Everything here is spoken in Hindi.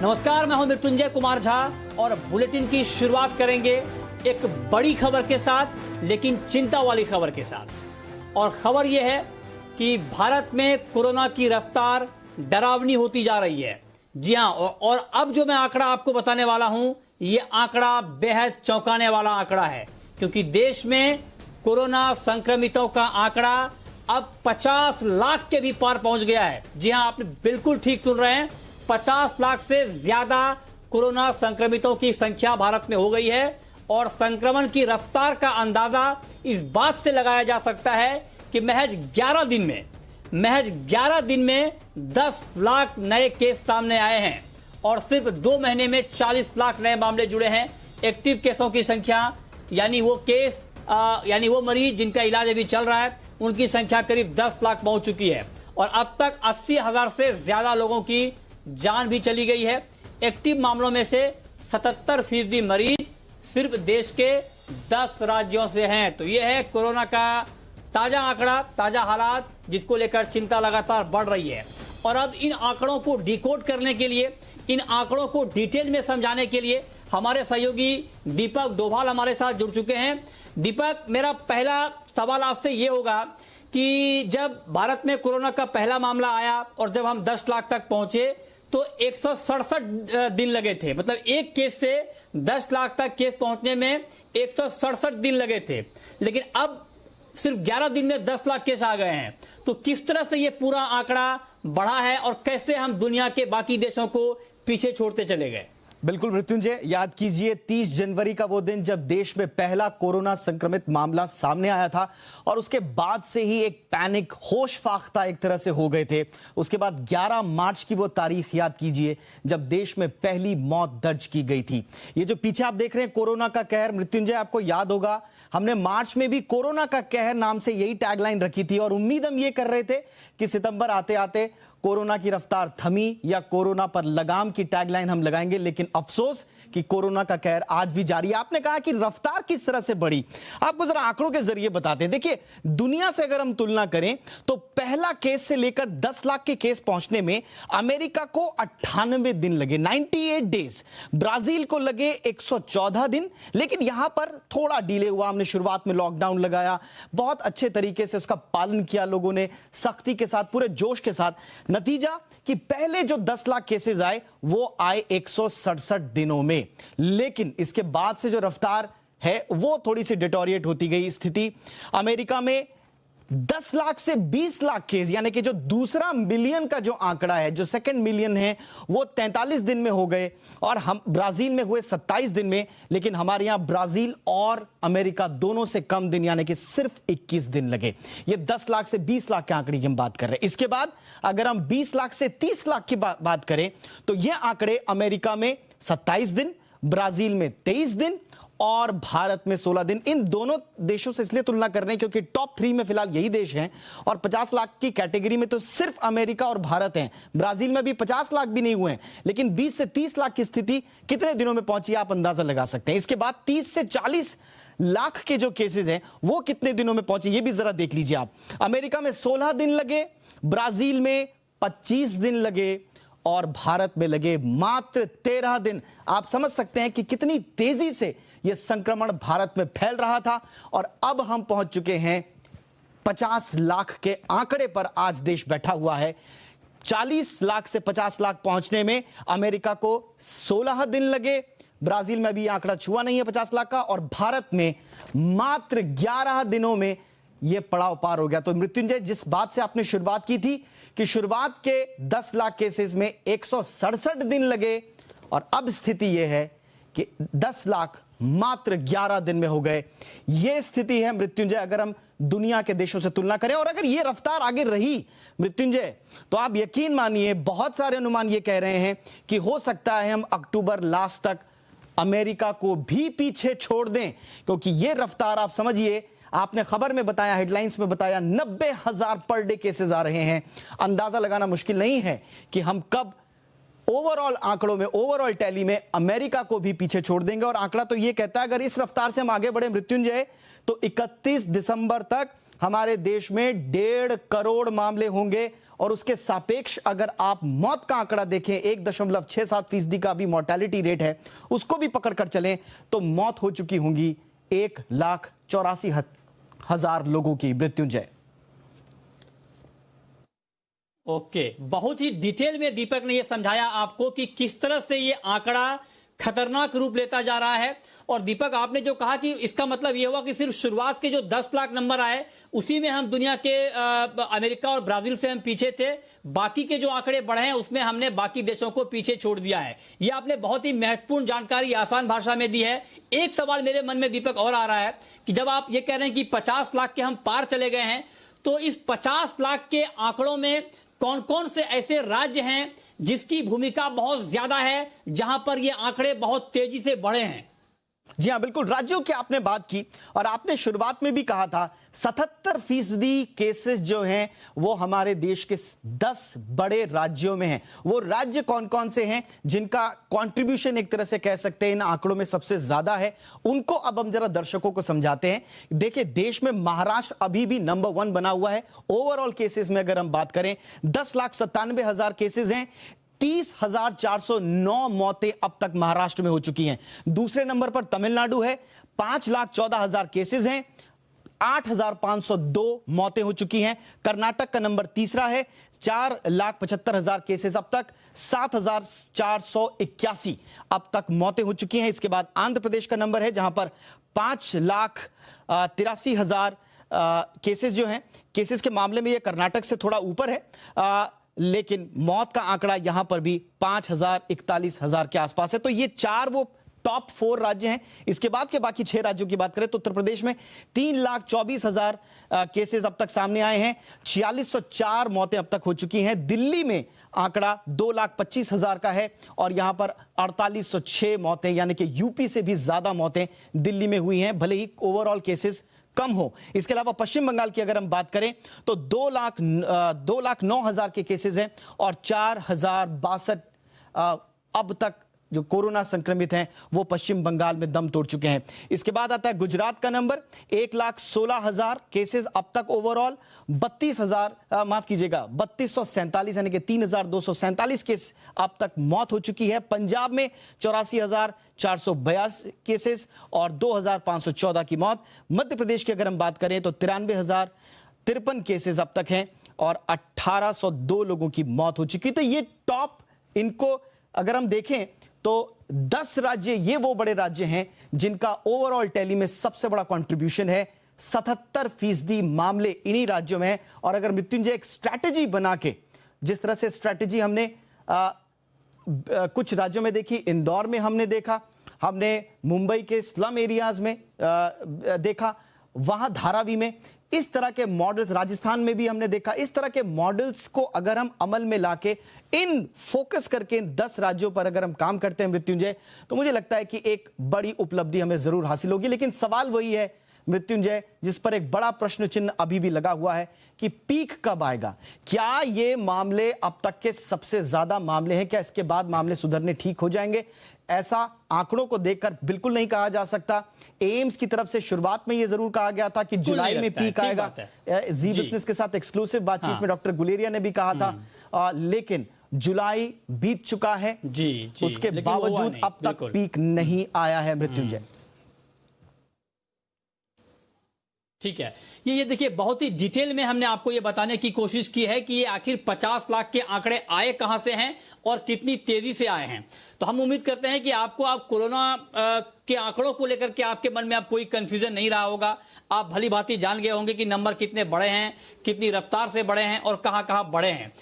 नमस्कार, मैं हूं मृत्युंजय कुमार झा और बुलेटिन की शुरुआत करेंगे एक बड़ी खबर के साथ, लेकिन चिंता वाली खबर के साथ। और खबर यह है कि भारत में कोरोना की रफ्तार डरावनी होती जा रही है। जी हां, और अब जो मैं आंकड़ा आपको बताने वाला हूं, यह आंकड़ा बेहद चौंकाने वाला आंकड़ा है, क्योंकि देश में कोरोना संक्रमितों का आंकड़ा अब 50 लाख के भी पार पहुंच गया है। जी हां, आपने बिल्कुल ठीक सुन रहे हैं, 50 लाख से ज्यादा कोरोना संक्रमितों की संख्या भारत में हो गई है। और संक्रमण की रफ्तार का अंदाजा इस बात से लगाया जा सकता है कि महज 11 दिन में 10 लाख नए केस सामने आए हैं और सिर्फ 2 महीने में 40 लाख नए मामले जुड़े हैं। एक्टिव केसों की संख्या यानी वो मरीज जिनका इलाज अभी चल रहा है, उनकी संख्या करीब 10 लाख पहुंच चुकी है और अब तक 80,000 से ज्यादा लोगों की जान भी चली गई है। एक्टिव मामलों में से 77% मरीज सिर्फ देश के 10 राज्यों से हैं। तो यह है कोरोना का ताजा आंकड़ा, ताजा हालात, जिसको लेकर चिंता लगातार बढ़ रही है। और अब इन आंकड़ों को डिकोड करने के लिए, इन आंकड़ों को डिटेल में समझाने के लिए हमारे सहयोगी दीपक डोभाल हमारे साथ जुड़ चुके हैं। दीपक, मेरा पहला सवाल आपसे यह होगा कि जब भारत में कोरोना का पहला मामला आया और जब हम 10 लाख तक पहुंचे तो 167 दिन लगे थे। मतलब एक केस से 10 लाख तक केस पहुंचने में 167 दिन लगे थे, लेकिन अब सिर्फ 11 दिन में 10 लाख केस आ गए हैं। तो किस तरह से ये पूरा आंकड़ा बढ़ा है और कैसे हम दुनिया के बाकी देशों को पीछे छोड़ते चले गए? बिल्कुल मृत्युंजय, याद कीजिए 30 जनवरी का वो दिन जब देश में पहला कोरोना संक्रमित मामला सामने आया था और उसके बाद से ही एक पैनिक, होश फाख्ता एक तरह से हो गए थे। उसके बाद 11 मार्च की वो तारीख याद कीजिए जब देश में पहली मौत दर्ज की गई थी। ये जो पीछे आप देख रहे हैं कोरोना का कहर, मृत्युंजय आपको याद होगा हमने मार्च में भी कोरोना का कहर नाम से यही टैगलाइन रखी थी और उम्मीद हम ये कर रहे थे कि सितंबर आते आते कोरोना की रफ्तार थमी या कोरोना पर लगाम की टैगलाइन हम लगाएंगे, लेकिन अफसोस कि कोरोना का कहर आज भी जारी है। आपने कहा कि रफ्तार किस तरह से बढ़ी, आपको जरा आंकड़ों के जरिए बताते हैं। देखिए, दुनिया से अगर हम तुलना करें तो पहला केस से लेकर 10 लाख के केस पहुंचने में अमेरिका को 98 दिन लगे, 98 डेज। ब्राजील को लगे 114 दिन, लेकिन यहां पर थोड़ा डिले हुआ। हमने शुरुआत में लॉकडाउन लगाया, बहुत अच्छे तरीके से उसका पालन किया लोगों ने, सख्ती के साथ, पूरे जोश के साथ। नतीजा कि पहले जो 10 लाख केसेस आए वो आए 167 दिनों में, लेकिन इसके बाद से जो रफ्तार है वो थोड़ी सी डिटोरिएट होती गई स्थिति। अमेरिका में 10 लाख से 20 लाख केस, यानी कि जो दूसरा मिलियन का जो आंकड़ा है, जो सेकंड मिलियन है, वो 43 दिन में हो गए और हम ब्राजील में हुए 27 दिन में। लेकिन हमारे यहां ब्राजील और अमेरिका दोनों से कम दिन, यानी कि सिर्फ 21 दिन लगे। ये 10 लाख से 20 लाख के आंकड़े की हम बात कर रहे हैं। इसके बाद अगर हम 20 लाख से 30 लाख की बात करें तो ये आंकड़े अमेरिका में 27 दिन, ब्राजील में 23 दिन और भारत में 16 दिन। इन दोनों देशों से इसलिए तुलना कर रहे हैं क्योंकि टॉप 3 में फिलहाल यही देश हैं और 50 लाख की कैटेगरी में तो सिर्फ अमेरिका और भारत हैं। ब्राजील में भी 50 लाख भी नहीं हुए हैं, लेकिन 20 से 30 लाख की स्थिति कितने दिनों में पहुंची आप अंदाजा लगा सकते हैं। इसके बाद 30 से 40 लाख के जो केसेस हैं वो कितने दिनों में पहुंचे ये भी जरा देख लीजिए आप। अमेरिका में 16 दिन लगे, ब्राजील में 25 दिन लगे और भारत में लगे मात्र 13 दिन। आप समझ सकते हैं कि कितनी तेजी से यह संक्रमण भारत में फैल रहा था और अब हम पहुंच चुके हैं 50 लाख के आंकड़े पर। आज देश बैठा हुआ है। 40 लाख से 50 लाख पहुंचने में अमेरिका को 16 दिन लगे, ब्राजील में भी आंकड़ा छुआ नहीं है 50 लाख का और भारत में मात्र 11 दिनों में यह पड़ाव पार हो गया। तो मृत्युंजय, जिस बात से आपने शुरुआत की थी कि शुरुआत के 10 लाख केसेस में 167 दिन लगे और अब स्थिति यह है कि 10 लाख मात्र 11 दिन में हो गए। यह स्थिति है मृत्युंजय अगर हम दुनिया के देशों से तुलना करें। और अगर यह रफ्तार आगे रही मृत्युंजय, तो आप यकीन मानिए बहुत सारे अनुमान यह कह रहे हैं कि हो सकता है हम अक्टूबर लास्ट तक अमेरिका को भी पीछे छोड़ दें, क्योंकि यह रफ्तार आप समझिए, आपने खबर में बताया, हेडलाइंस में बताया 90,000 पर डे केसेस आ रहे हैं। अंदाजा लगाना मुश्किल नहीं है कि हम कब ओवरऑल आंकड़ों में, ओवरऑल टैली में अमेरिका को भी पीछे छोड़ देंगे। और आंकड़ा तो यह कहता है अगर इस रफ्तार से हम आगे बढ़े मृत्युंजय, तो 31 दिसंबर तक हमारे देश में 1.5 करोड़ मामले होंगे और उसके सापेक्ष अगर आप मौत का आंकड़ा देखें 1.67% का भी मोर्टेलिटी रेट है, उसको भी पकड़कर चलें तो मौत हो चुकी होंगी 1,84,000 लोगों की। मृत्युंजय। ओके, बहुत ही डिटेल में दीपक ने यह समझाया आपको कि किस तरह से ये आंकड़ा खतरनाक रूप लेता जा रहा है। और दीपक, आपने जो कहा कि इसका मतलब यह हुआ कि सिर्फ शुरुआत के जो 10 लाख नंबर आए उसी में हम दुनिया के अमेरिका और ब्राजील से हम पीछे थे, बाकी के जो आंकड़े बढ़े हैं उसमें हमने बाकी देशों को पीछे छोड़ दिया है। यह आपने बहुत ही महत्वपूर्ण जानकारी आसान भाषा में दी है। एक सवाल मेरे मन में दीपक और आ रहा है कि जब आप ये कह रहे हैं कि 50 लाख के हम पार चले गए हैं, तो इस 50 लाख के आंकड़ों में कौन कौन से ऐसे राज्य हैं जिसकी भूमिका बहुत ज्यादा है, जहां पर ये आंकड़े बहुत तेजी से बढ़े हैं? जी हां, बिल्कुल। राज्यों की आपने बात की और आपने शुरुआत में भी कहा था 77% केसेस जो हैं वो हमारे देश के 10 बड़े राज्यों में हैं। वो राज्य कौन कौन से हैं जिनका कंट्रीब्यूशन एक तरह से कह सकते हैं इन आंकड़ों में सबसे ज्यादा है, उनको अब हम जरा दर्शकों को समझाते हैं। देखिए, देश में महाराष्ट्र अभी भी नंबर 1 बना हुआ है। ओवरऑल केसेस में अगर हम बात करें 10,97,000 केसेस हैं, 30,409 मौतें अब तक महाराष्ट्र में हो चुकी हैं। दूसरे नंबर पर तमिलनाडु है, 5,14,000 केसेस हैं, 8,502 मौतें हो चुकी हैं। कर्नाटक का नंबर तीसरा है, 4,75,000 केसेस अब तक, 7,481 अब तक मौतें हो चुकी हैं। इसके बाद आंध्र प्रदेश का नंबर है जहां पर 5,83,000 केसेस जो हैं, केसेस के मामले में यह कर्नाटक से थोड़ा ऊपर है, लेकिन मौत का आंकड़ा यहां पर भी 5,41,000 के आसपास है। तो ये 4 वो टॉप 4 राज्य हैं। इसके बाद के बाकी 6 राज्यों की बात करें तो उत्तर प्रदेश में 3,24,000 केसेस अब तक सामने आए हैं, 4,604 मौतें अब तक हो चुकी हैं। दिल्ली में आंकड़ा 2,25,000 का है और यहां पर 4,806 मौतें, यानी कि यूपी से भी ज्यादा मौतें दिल्ली में हुई हैं, भले ही ओवरऑल केसेस कम हो। इसके अलावा पश्चिम बंगाल की अगर हम बात करें तो 2,09,000 के केसेस हैं और 4,062 अब तक जो कोरोना संक्रमित हैं वो पश्चिम बंगाल में दम तोड़ चुके हैं। इसके बाद आता है गुजरात का नंबर, 1,16,000 केसेस अब तक ओवरऑल, 32,247 यानी कि 3,247 केस अब तक मौत हो चुकी है। पंजाब में 84,482 केसेस और 2,514 की मौत। मध्य प्रदेश की अगर हम बात करें तो 93,053 केसेस अब तक हैं और 1,802 लोगों की मौत हो चुकी है। तो ये टॉप, इनको अगर हम देखें तो 10 राज्य ये वो बड़े राज्य हैं जिनका ओवरऑल टैली में सबसे बड़ा कंट्रीब्यूशन है। 77% मामले इन्हीं राज्यों में है। और अगर मृत्युंजय एक स्ट्रैटेजी बना के, जिस तरह से स्ट्रैटेजी हमने कुछ राज्यों में देखी, इंदौर में हमने देखा, हमने मुंबई के स्लम एरियाज में देखा, वहां धारावी में इस तरह के मॉडल्स, राजस्थान में भी हमने देखा, इस तरह के मॉडल्स को अगर हम अमल में लाके इन फोकस करके इन 10 राज्यों पर अगर हम काम करते हैं मृत्युंजय, तो मुझे लगता है कि एक बड़ी उपलब्धि हमें जरूर हासिल होगी। लेकिन सवाल वही है मृत्युंजय, जिस पर एक बड़ा प्रश्न चिन्ह अभी भी लगा हुआ है कि पीक कब आएगा। क्या ये मामले अब तक के सबसे ज्यादा मामले हैं? क्या इसके बाद मामले सुधरने ठीक हो जाएंगे? ऐसा आंकड़ों को देखकर बिल्कुल नहीं कहा जा सकता। एम्स की तरफ से शुरुआत में यह जरूर कहा गया था कि जुलाई में पीक आएगा। जी बिजनेस के साथ एक्सक्लूसिव बातचीत में डॉक्टर गुलेरिया ने भी कहा था, लेकिन जुलाई बीत चुका है, उसके बावजूद अब तक पीक नहीं आया है मृत्युंजय। ठीक है, ये देखिए, बहुत ही डिटेल में हमने आपको ये बताने की कोशिश की है कि ये आखिर 50 लाख के आंकड़े आए कहां से हैं और कितनी तेजी से आए हैं। तो हम उम्मीद करते हैं कि आपको आप कोरोना के आंकड़ों को लेकर के आपके मन में अब कोई कंफ्यूजन नहीं रहा होगा। आप भली भांति जान गए होंगे कि नंबर कितने बड़े हैं, कितनी रफ्तार से बड़े हैं और कहां कहां बड़े हैं।